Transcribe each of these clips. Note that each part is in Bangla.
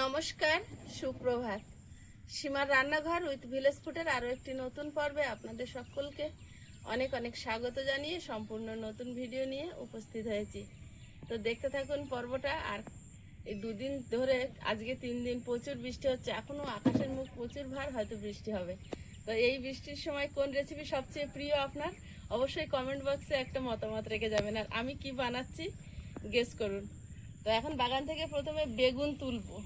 নমস্কার, সুপ্রভাত। সীমার রান্নাঘর উইথ ভিলেজ ফুডের আরও একটি নতুন পর্বে আপনাদের সকলকে অনেক অনেক স্বাগত জানিয়ে সম্পূর্ণ নতুন ভিডিও নিয়ে উপস্থিত হয়েছি। তো দেখতে থাকুন পর্বটা। আর এই দুদিন ধরে আজকে 3 দিন প্রচুর বৃষ্টি হচ্ছে, এখনও আকাশের মুখ প্রচুর ভার, হয়তো বৃষ্টি হবে। তো এই বৃষ্টির সময় কোন রেসিপি সবচেয়ে প্রিয় আপনার, অবশ্যই কমেন্ট বক্সে একটা মতামত রেখে যাবেন। আর আমি কি বানাচ্ছি গেস করুন। তো এখন বাগান থেকে প্রথমে বেগুন তুলবো।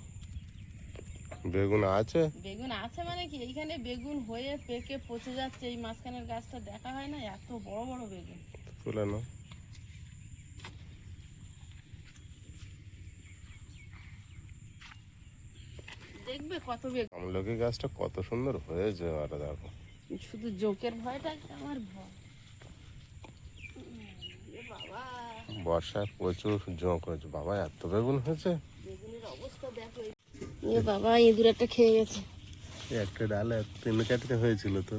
বেগুন আছে? বেগুন আছে মানে কি, এইখানে বেগুন হয়ে পেকে পচে যাচ্ছে। এই মাঝখানের গাছটা দেখা হয় না, এত বড় বড় বেগুন। তুলে নাও। দেখবে কত বেগুন। আমলকি গাছটা কত সুন্দর হয়েছে, আর দেখো শুধু জোকের ভয়টা আমার ভয়। বাবা, বর্ষায় প্রচুর জোঁক হয়েছে। বাবা, এত বেগুন হয়েছে! বেগুনের অবস্থা দেখো। এ বাবা, ইঁদুর একটা খেয়ে গেছে। একটা ডালে 3-4টে হয়েছিল তো,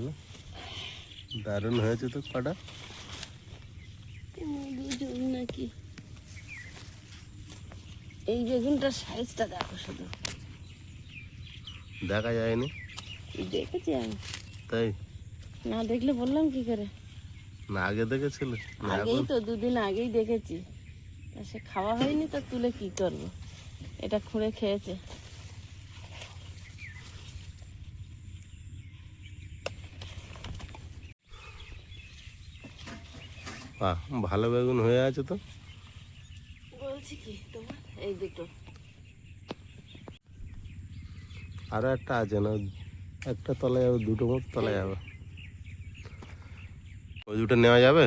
দারুণ হয়েছে তো। কটা দুজন নাকি। এই বেগুনটার সাইজটা দেখো, শুধু দেখা যায়নি। দেখেছি আমি, তাই না দেখলে বললাম কি করে। না আগে দেখেছিলে? না আগেই এখন? তো 2 দিন আগেই দেখেছি। তা সে খাওয়া হয়নি, তো তুলে কি করবো। এটা খুঁড়ে খেয়েছে। বাহ, ভালো বেগুন হয়ে আছে তো। বলছি কি তোমার, এই দুটো আরো একটা আছে না, একটা তলায় যাবে, দুটো মোট তলায় যাবে। ওই দুটো নেওয়া যাবে।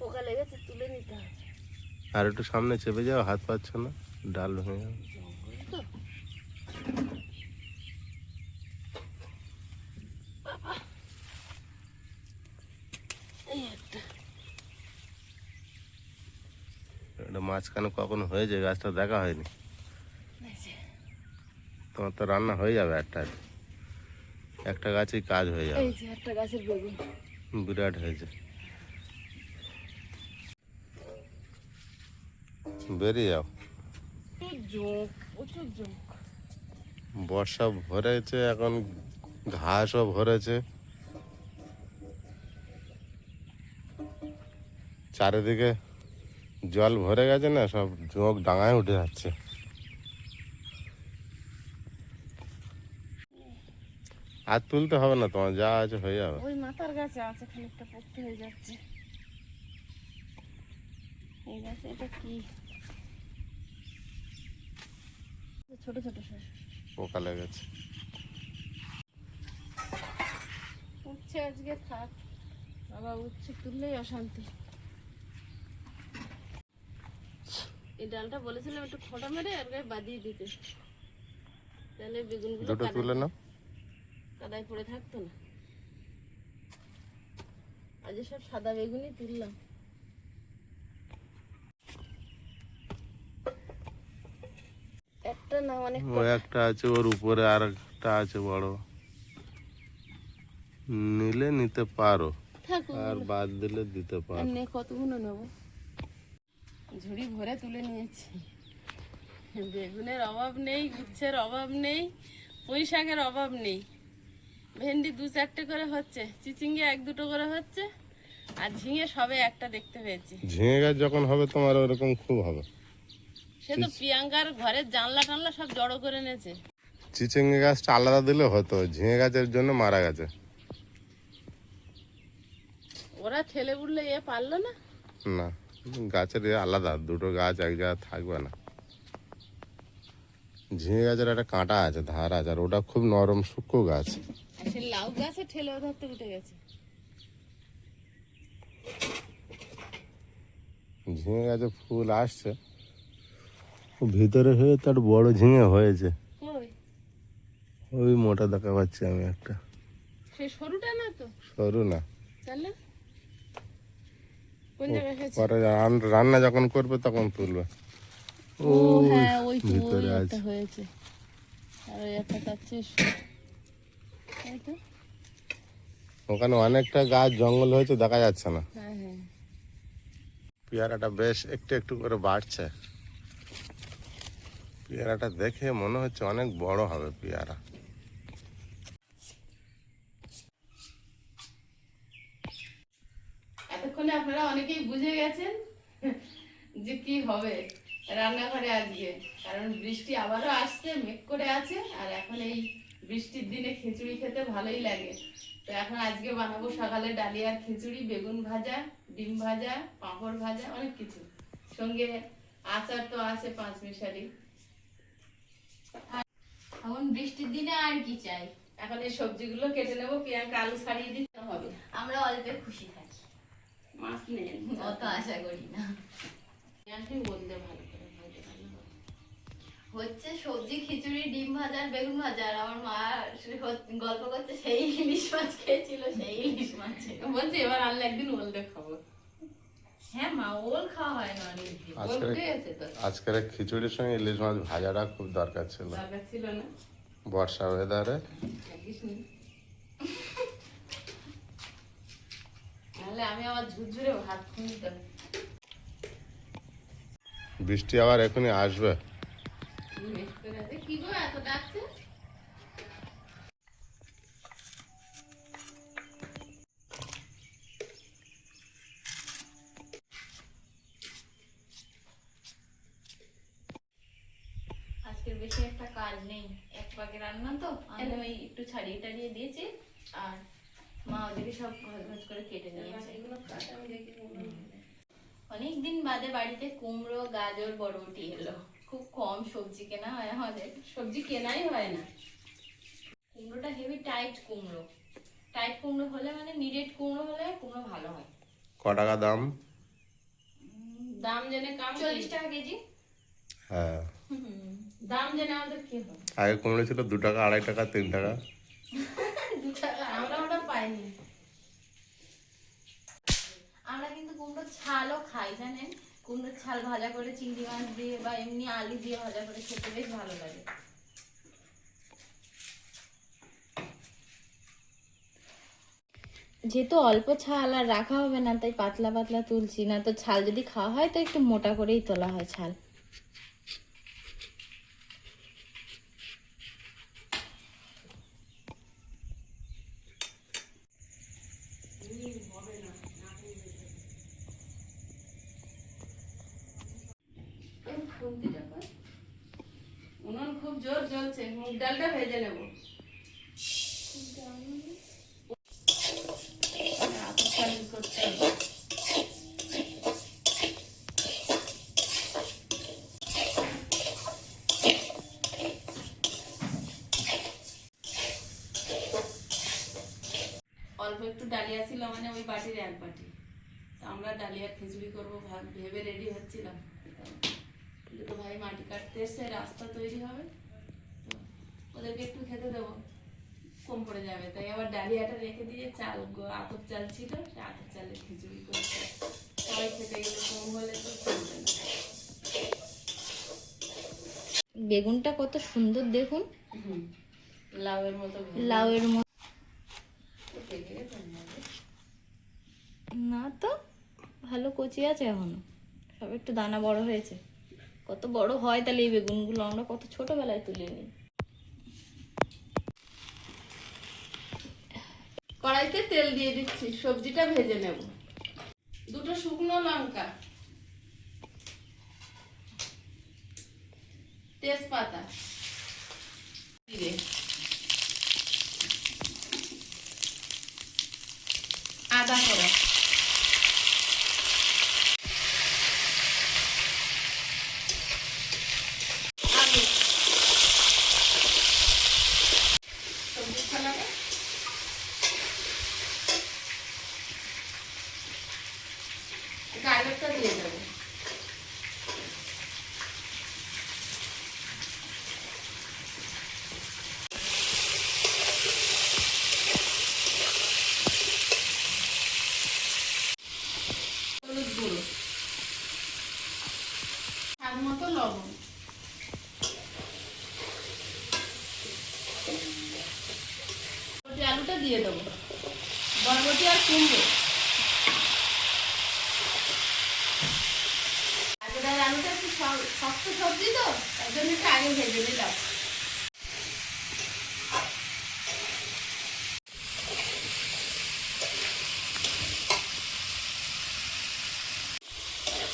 পোকা লেগেছে, তুলে নিতে হবে। আর একটু সামনে চেপে যাও, হাত পাচ্ছ না, ডাল ভেঙে যাবে। জঙ্গল তো। বাবা, এই একটা। এটা মাঝখানে কখনো হয়েছে, গাছটা দেখা হয়নি। এই যে, তোমার তো রান্না হয়ে যাবে একটা গাছেই কাজ হয়ে যাবে। এই যে একটা গাছের বেগুন। বিরাট হয়েছে। বেরিয়ে যাও। জোঁক, প্রচুর জোঁক। বর্ষা ভরেছে, এখন ঘাসও ভরেছে। চারিদিকে জল ভরে গেছে না, সব জোঁক ডাঙায় উঠে যাচ্ছে। আর তুলতে হবে না, তোমার যা আছে হয়ে যাবে। ওই মাথার গাছে আছে, খানিকটা পোক্ত হয়ে যাচ্ছে। এই গাছে এটা কি, ছোট ছোট শস্য। পোকা লেগেছে। উঠছে আজকে, থাক বাবা, উঠছে তুললেই অশান্তি। এই ডালটা বলেছিলাম একটু খোঁটা মেরে আর গায়ে বাদিয়ে দিতে, তাহলে বেগুনগুলো দুটো তুলে নাও। কাদায় পড়ে থাকতো না। আজ সব সাদা বেগুনই তুললাম। একটা না, অনেক ও একটা আছে, ওর উপরে আর একটা আছে বড়, নিলে নিতে পারো, থাকুক, আর বাদ দিলে দিতে পারো। এমনি কতগুলো নেব। ঝুড়ি ভরে তুলে নিয়েছি। বেগুনের অভাব নেই, উচ্ছের অভাব নেই, পুঁই শাকের অভাব নেই। ভেন্ডি 2-4টে করে হচ্ছে, চিচিঙ্গে 1-2টো করে হচ্ছে, আর ঝিঙে সবে একটা দেখতে পেয়েছি। ঝিঙে গাছ যখন হবে তোমার ওরকম খুব হবে। সে তো প্রিয়াঙ্কার ঘরের জানলা টানলা সব জড়ো করে এনেছে। চিচিঙ্গে গাছটা আলাদা দিলে হতো, ঝিঙে গাছের জন্য মারা গেছে। ওরা ঠেলে উঠলে এ পারলো না। না, গাছের এ আলাদা, দুটো গাছ এক জায়গায় থাকবে না। ঝিঙে গাছের একটা কাঁটা আছে, ধার আছে, আর ওটা খুব নরম সূক্ষ্ম গাছ। আর সে লাউ গাছে ঠেলে ধরতে উঠে গেছে। ঝিঙে গাছে ফুল আসছে, ও ভিতরে হয়ে তার বড় ঝিঙে হয়েছে। কই, ওই মোটা দেখা পাচ্ছি আমি একটা। সে সরুটা না তো? সরু না। তাহলে কোন জায়গায় হয়েছে? পরে রান্না যখন করবে তখন তুলবে। ও হ্যাঁ, ওই তো, ওই ভিতরে একটা আছে। হয়েছে। আর ওই একটা যাচ্ছে, তাই তো। ওখানে অনেকটা গাছ জঙ্গল হয়েছে, দেখা যাচ্ছে না। হ্যাঁ হ্যাঁ, পেয়ারাটা বেশ একটু একটু করে বাড়ছে। পেয়ারাটা দেখে মনে হচ্ছে অনেক বড় হবে পেয়ারা। এতক্ষণে আপনারা অনেকেই বুঝে গেছেন যে কি হবে রান্নাঘরে আজকে, কারণ বৃষ্টি আবারও আসছে, মেঘ করে আছে। আর এখন এই বৃষ্টির দিনে খিচুড়ি খেতে ভালোই লাগে। তো এখন আজকে বানাবো সকালে ডালিয়ার খিচুড়ি, বেগুন ভাজা, ডিম ভাজা, পাঁপড় ভাজা, অনেক কিছু। সঙ্গে আচার তো আছে 5 মিশালি। এখন বৃষ্টির দিনে আর কি চাই। এখন এই সবজিগুলো কেটে নেবো, প্রিয়াঙ্কা আলু ছাড়িয়ে দিতে হবে। আমরা অল্পে খুশি থাকি, মাছ নেই, অত আশা করি না। প্রিয়াঙ্কাই বলতে ভালো করে ভাজতে রান্না করো। হচ্ছে সবজি, খিচুড়ি, ডিম ভাজা আর বেগুন ভাজা। আর আমার মা গল্প করছে সেই ইলিশ মাছ খেয়েছিল, সেই ইলিশ মাছ ছিল। বলছি এবার আনলে একদিন বলতে খাবো। হ্যাঁ মা, ওল খাওয়া হয় না অনেকদিন। ওল উঠে গেছে তো, আজকের খিচুড়ির সঙ্গে ইলিশ মাছ ভাজাটা খুব দরকার ছিল। দরকার ছিল না, বর্ষা ওয়েদারে থাকিস নি। নাহলে আমি আবার ঝুরঝুরে ভাত খুঁজতাম। বৃষ্টি আবার এখনই আসবে। কি গো এত ডাকছে? আজকের বেশি একটা কাজ নেই, এক পাকে রান্না তো আমি ওই একটু ছাড়িয়ে টাড়িয়ে দিয়েছি। আর মা ওদিকে সব ভাজ ভাজ করে কেটে নিয়েছে। অনেকদিন বাদে বাড়িতে কুমড়ো, গাজর, বরবটি এলো। খুব কম সবজি কেনা হয় আমাদের, সবজি কেনাই হয় না। কুমড়োটা হেভি টাইট কুমড়ো। টাইট কুমড়ো হলে মানে নিরেট কুমড়ো হলে কুমড়ো ভালো হয়। ক টাকা দাম? দাম জেনে কাম 40 টাকা কেজি। হ্যাঁ, দাম জেনে আমাদের কি হবে? আগে কুমড়ো ছিল 2 টাকা, 2.5 টাকা, 3 টাকা। 2 টাকা। আমরা ওটা পাইনি। আমরা কিন্তু কুমড়োর ছালও খাই, জানেন? কুমড়োর ছাল ভাজা করে চিংড়ি মাছ দিয়ে বা এমনি আলু দিয়ে ভাজা করে খেতে বেশ ভালো লাগে। যেহেতু অল্প ছাল আর রাখা হবে না, তাই পাতলা পাতলা তুলছি। না তো ছাল যদি খাওয়া হয় তো একটু মোটা করেই তোলা হয় ছাল। উনুন খুব জোর জ্বলছে, মুগ ডালটা ভেজে নেব। করতে হবে। অল্প একটু ডালিয়া ছিল, মানে ওই বাটির 1 বাটি। তো আমরা ডালিয়ার খিচুড়ি করবো ভেবে রেডি হচ্ছিলাম। তো ভাই মাটি কাটতে এসছে, রাস্তা তৈরি হবে, তো ওদেরকে একটু খেতে দেবো, কম পড়ে যাবে। তাই আবার ডালিয়াটা রেখে দিয়ে চাল, আতপ চাল ছিল, সেই আতপ চালের খিচুড়ি করছে। সবাই খেতে গেলে কম হলে তো চলবে না। বেগুনটা কত সুন্দর দেখুন, লাউয়ের মতো লাউয়ের মতো। পেকে গেছে আমাদের। না তো, ভালো কচি আছে এখনো, সব একটু দানা বড় হয়েছে। কত বড় হয় তাহলে এই বেগুনগুলো, আমরা কত ছোটবেলায় তুলে নিই। কড়াইতে তেল দিয়ে দিচ্ছি, সবজিটা ভেজে নেব। 2টো শুকনো লঙ্কা, তেজপাতা, জিরে, আদা করা, আলু, সবজি ফেলাবে, গাজরটা দিয়ে দেবো। হলুদ গুঁড়ো, স্বাদ মতো লবণ, আলুটা দিয়ে দেবো, বরবটি আর কুমড়ো। গাজর আর আলুটা একটু শক্ত সবজি তো, তার জন্য একটু আগে ভেজে নিলাম।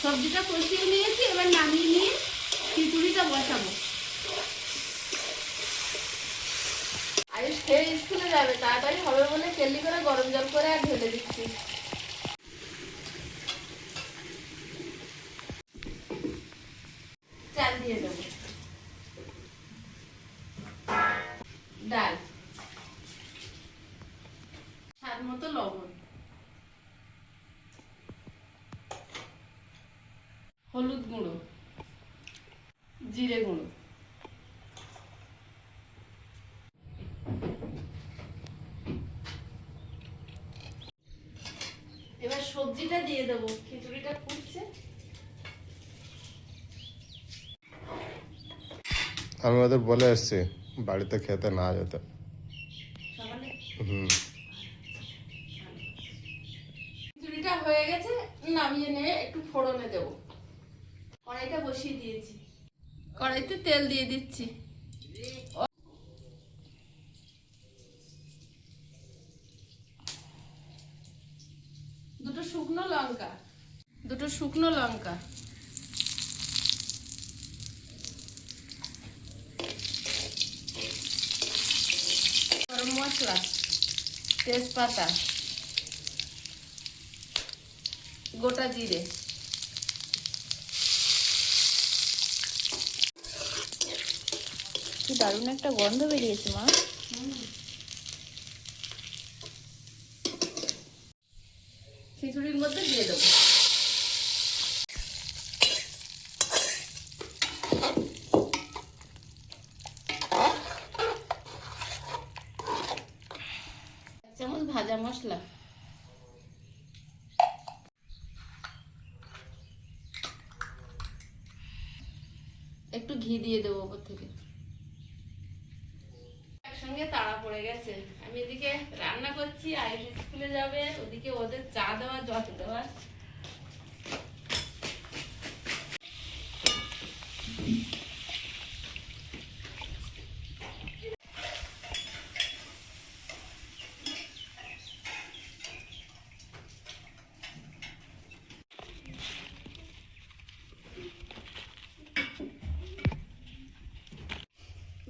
সবজিটা কষিয়ে নিয়েছি, এবার নামিয়ে নিয়ে খিচুড়িটা বসাবো। আয়ুষ খেয়ে স্কুলে যাবে, তাড়াতাড়ি হবে বলে কেলি করে গরম জল করে আর ঢেলে দিচ্ছি। চাল দিয়ে দেবো, ডাল, স্বাদ মতো লবণ, হলুদ গুঁড়ো, জিরে গুঁড়ো, এবার সবজিটা দিয়ে দেবো। খিচুড়িটা ফুটছে। আমি ওদের বলে এসছি বাড়িতে খেতে না যেতে। সকালে হুম। খিচুড়িটা হয়ে গেছে, নামিয়ে নিয়ে একটু ফোড়নে দেবো। কড়াইটা বসিয়ে দিয়েছি, কড়াইতে তেল দিয়ে দিচ্ছি। দুটো শুকনো লঙ্কা, দুটো শুকনো লঙ্কা, গরম মশলা, তেজপাতা, গোটা জিরে, কি দারুণ একটা গন্ধ বেরিয়েছে মা। খিচুড়ির মধ্যে দিয়ে দেবো। এক চামচ ভাজা মশলা, একটু ঘি দিয়ে দেবো ওপর থেকে। একসঙ্গে তাড়া পড়ে গেছে, আমি এদিকে রান্না করছি, আইস স্কুলে যাবে, ওদিকে ওদের চা দেওয়া, জল দেওয়া।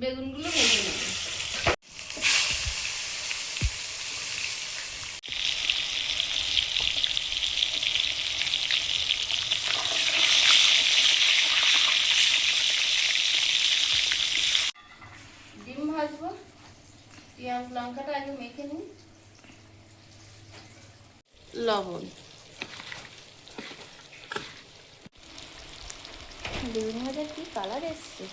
বেগুনগুলো ভেজে নেব। ডিম ভাজবো, পেঁয়াজ লঙ্কাটা আগে মেখে নিই। লবণ, বেগুন ভাজার কি কালার এসছে।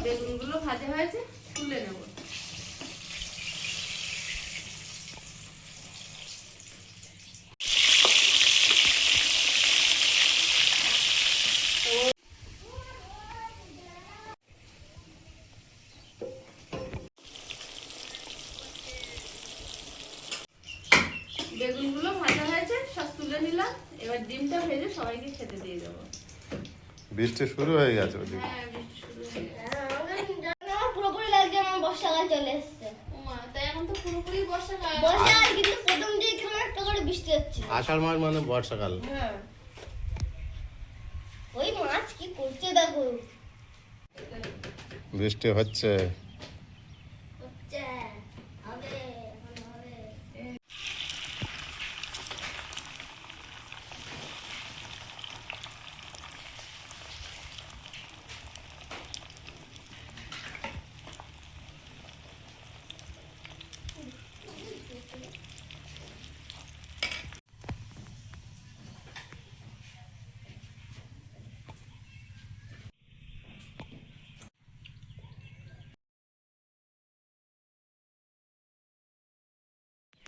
বেগুনগুলো ভাজা হয়েছে, তুলে নেব। বেগুনগুলো ভাজা হয়েছে, সব তুলে নিলাম। এবার ডিমটা ভেজে সবাইকে খেতে দিয়ে দেবো। বৃষ্টি শুরু হয়ে গেছে ওদিকে। হ্যাঁ, বৃষ্টি শুরু হয়ে গেছে। আমার পুরোপুরি লাগছে আমার বর্ষাকাল চলে এসছে। ওমা, তাই এখন তো পুরোপুরি বর্ষাকাল। বর্ষাকাল কিন্তু প্রথম দিকে কেমন একটা করে বৃষ্টি হচ্ছে। আষাঢ় মাস মানে বর্ষাকাল। হ্যাঁ, ওই মাছ কি করছে দেখো। বৃষ্টি হচ্ছে। হচ্ছে, হবে, এখন হবে।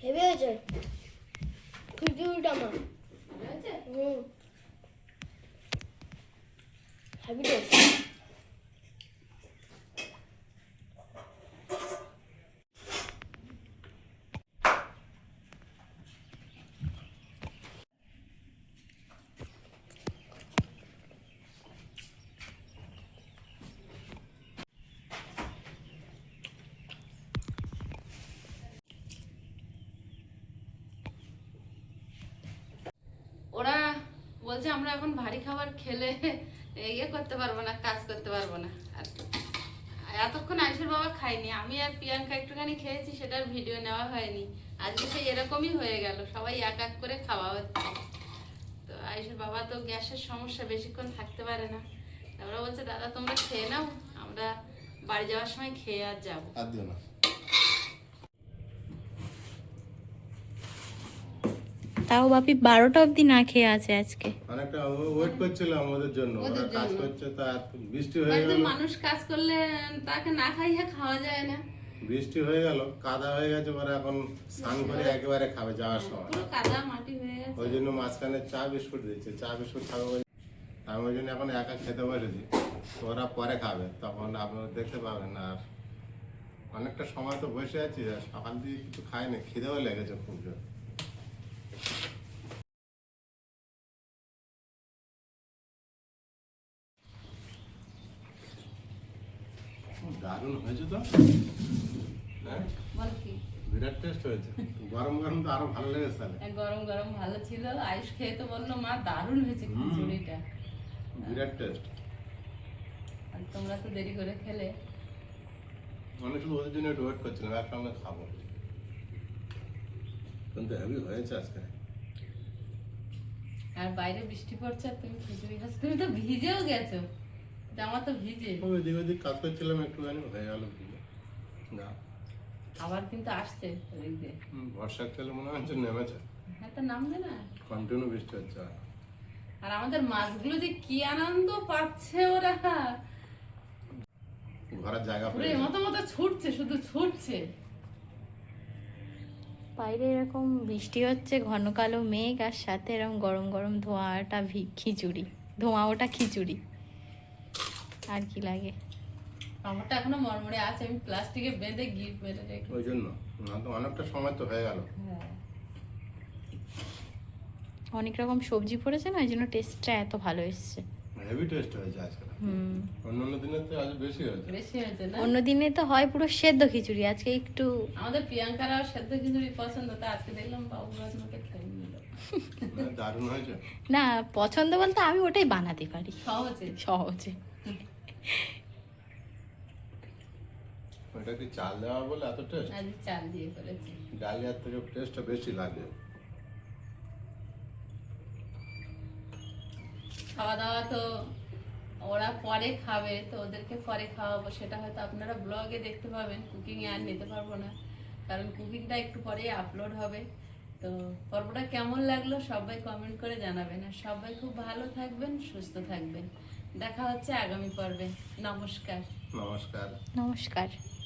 হেভি হয়েছে খিচুড়িটা আমার। Happy taste. ওরা বলছে আমরা এখন ভারী খাবার খেলে ইয়ে করতে পারবো না, কাজ করতে পারবো না। আর এতক্ষণ আয়ুষের বাবা খায়নি, আমি আর প্রিয়াঙ্কা একটুখানি খেয়েছি, সেটার ভিডিও নেওয়া হয়নি। আজকে সেই এরকমই হয়ে গেল, সবাই এক এক করে খাওয়া হচ্ছে। তো আয়ুষের বাবা তো গ্যাসের সমস্যা, বেশিক্ষণ থাকতে পারে না। ওরা বলছে দাদা তোমরা খেয়ে নাও, আমরা বাড়ি যাওয়ার সময় খেয়ে আর যাবো। আর দিও না। তাও বাপি 12টা অবধি না খেয়ে আছে আজকে। অনেকটা ওয়েট করছিলাম ওদের জন্য, ওরা কাজ করছে, তা বৃষ্টি হয়ে বাড়িতে গেল। মানুষ কাজ করলে তাকে না খাইয়ে খাওয়া যায় না। বৃষ্টি হয়ে গেল, কাদা হয়ে গেছে, ওরা এখন স্নান করে একেবারে খাবে যাওয়ার সময়। পুরো কাদা মাটি হয়ে গেছে। ওই জন্য মাঝখানে চা বিস্কুট দিচ্ছে, চা বিস্কুট খাবে বলে আমি ওই জন্য এখন একা খেতে বসেছি। তো ওরা পরে খাবে, তখন আপনারা দেখতে পাবেন। আর অনেকটা সময় তো বসে আছি, আর সকাল দিয়ে কিছু খাইনি, খিদেও লেগেছে খুব জোর। দারুণ হয়েছে তো, হ্যাঁ বল কি? বিরাট টেস্ট হয়েছে। গরম গরম তো আরো ভালো লেগেছে তাহলে। গরম গরম ভালো ছিল। আয়ুষ খেয়ে তো বললো মা দারুণ হয়েছে খিচুড়িটা। বিরাট টেস্ট। আর তোমরা তো দেরি করে খেলে। আমি শুধু ওদের জন্য একটু ওয়েট করছিলাম, একসঙ্গে খাবো। কিন্তু হেভি হয়েছে আজকে। আর বাইরে বৃষ্টি পড়ছে আর তুমি খিচুড়ি খাচ্ছ, তুমি তো ভিজেও গেছো, জামা তো ভিজে। এদিক ওদিক কাজ করছিলাম একটুখানি, হয়ে গেল ভিজে। না আবার কিন্তু আসছে ওদিক দিয়ে। বর্ষাকালে মনে হচ্ছে নেমেছে, হ্যাঁ তো নামবে না। কন্টিনিউ বৃষ্টি হচ্ছে। আর আমাদের মাছগুলো যে কি আনন্দ পাচ্ছে ওরা, ঘরের জায়গা পুরো পেয়ে মতো মতো ছুটছে, শুধু ছুটছে। বাইরে এরকম বৃষ্টি হচ্ছে, ঘন কালো মেঘ, আর সাথে এরকম গরম গরম ধোঁয়াটা খিচুড়ি, ধোঁয়া ওটা খিচুড়ি, আর কি লাগে। আমারটা এখনো মরমরে আছে, আমি প্লাস্টিকে বেঁধে গিফট মেরে রেখে। ওই জন্য না তো অনেকটা সময় তো হয়ে গেল। হ্যাঁ অনেক রকম সবজি পড়েছে না, ওই জন্য টেস্টটা এত ভালো এসছে। হেভি টেস্ট হয়েছে আজকে। অন্যান্য দিনের তো আজ বেশি হয়েছে। বেশি হয়েছে না? অন্য দিনে তো হয় পুরো সেদ্ধ খিচুড়ি, আজকে একটু আমাদের প্রিয়াঙ্কারাও সেদ্ধ খিচুড়ি পছন্দ, তো আজকে দেখলাম বাবু আমাকে খাইয়ে নিল। না, দারুণ হয়েছে। না পছন্দ বলতে আমি ওটাই বানাতে পারি সহজে। সহজে। ওটা কি চাল দেওয়া বলে এত টেস্ট? আজ চাল দিয়ে করেছি। ডালিয়ার থেকে টেস্টটা বেশি লাগে। খাওয়া দাওয়া তো ওরা পরে খাবে, তো ওদেরকে পরে খাওয়াবো, সেটা হয়তো আপনারা ব্লগে দেখতে পাবেন। কুকিংয়ে আর নিতে পারবো না, কারণ কুকিংটা একটু পরে আপলোড হবে। তো পর্বটা কেমন লাগলো সবাই কমেন্ট করে জানাবেন। আর সবাই খুব ভালো থাকবেন, সুস্থ থাকবেন। দেখা হচ্ছে আগামী পর্বে। নমস্কার। নমস্কার। নমস্কার।